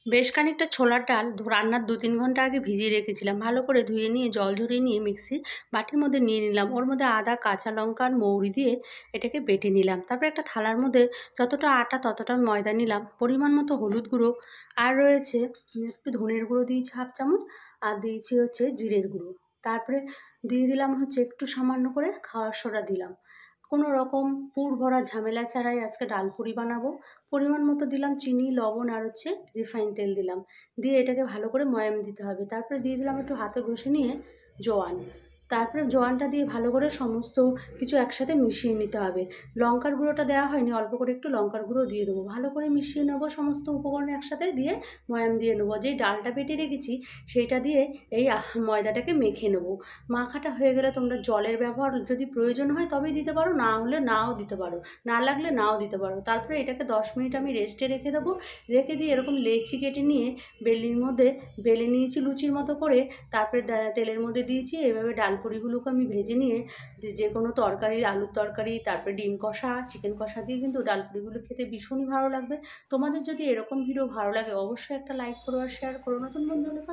বেশ খানিকটা ছোলার ডাল রান্নার ২-৩ ঘন্টা আগে ভিজিয়ে রেখেছিলাম। ভালো করে ধুয়ে নিয়ে জল ঝরিয়ে নিয়ে মিক্সির বাটির মধ্যে নিয়ে নিলাম। ওর মধ্যে আদা, কাঁচা লঙ্কা আর মৌরি দিয়ে এটাকে বেটে নিলাম। তারপরে একটা থালার মধ্যে যতটা আটা ততটা ময়দা নিলাম। পরিমাণ মতো হলুদ গুঁড়ো আর রয়েছে একটু ধনের গুঁড়ো দিয়েছি 1/2 চামচ আর দিয়েছি হচ্ছে জিরের গুঁড়ো। তারপরে দিয়ে দিলাম হচ্ছে একটু সামান্য করে খাওয়ার সোডা দিলাম। কোনো রকম পুর ভরা ঝামেলা ছাড়াই আজকে ডাল পুরি বানাবো। পরিমাণ মতো দিলাম চিনি, লবণ আর হচ্ছে রিফাইন তেল দিলাম। দিয়ে এটাকে ভালো করে ময়াম দিতে হবে। তারপরে দিয়ে দিলাম একটু হাতে ঘষে নিয়ে জোয়ান। তারপরে জোয়ানটা দিয়ে ভালো করে সমস্ত কিছু একসাথে মিশিয়ে নিতে হবে। লঙ্কার গুঁড়োটা দেওয়া হয়নি, অল্প করে একটু লঙ্কার গুঁড়ো দিয়ে দেবো। ভালো করে মিশিয়ে নেবো সমস্ত উপকরণ একসাথে দিয়ে ময়াম দিয়ে নেবো। যেই ডালটা বেটে রেখেছি সেইটা দিয়ে এই ময়দাটাকে মেখে নেবো। মাখাটা হয়ে গেলে তোমরা জলের ব্যবহার যদি প্রয়োজন হয় তবেই দিতে পারো, না হলে নাও দিতে পারো, না লাগলে নাও দিতে পারো। তারপরে এটাকে 10 মিনিট আমি রেস্টে রেখে দেবো। রেখে দিয়ে এরকম লেচি কেটে নিয়ে বেলনির মধ্যে বেলে নিয়েছি লুচির মতো করে। তারপরে তেলের মধ্যে দিয়েছি। এভাবে ডাল পুরিগুলোকে আমি ভেজে নিয়ে যে কোনো তরকারি, আলুর তরকারি, তারপরে ডিম কষা, চিকেন কষা দিয়ে কিন্তু ডাল পুরিগুলো খেতে ভীষণই ভালো লাগবে। তোমাদের যদি এরকম ভিডিও ভালো লাগে অবশ্যই একটা লাইক করো আর শেয়ার করো। নতুন বন্ধু হলে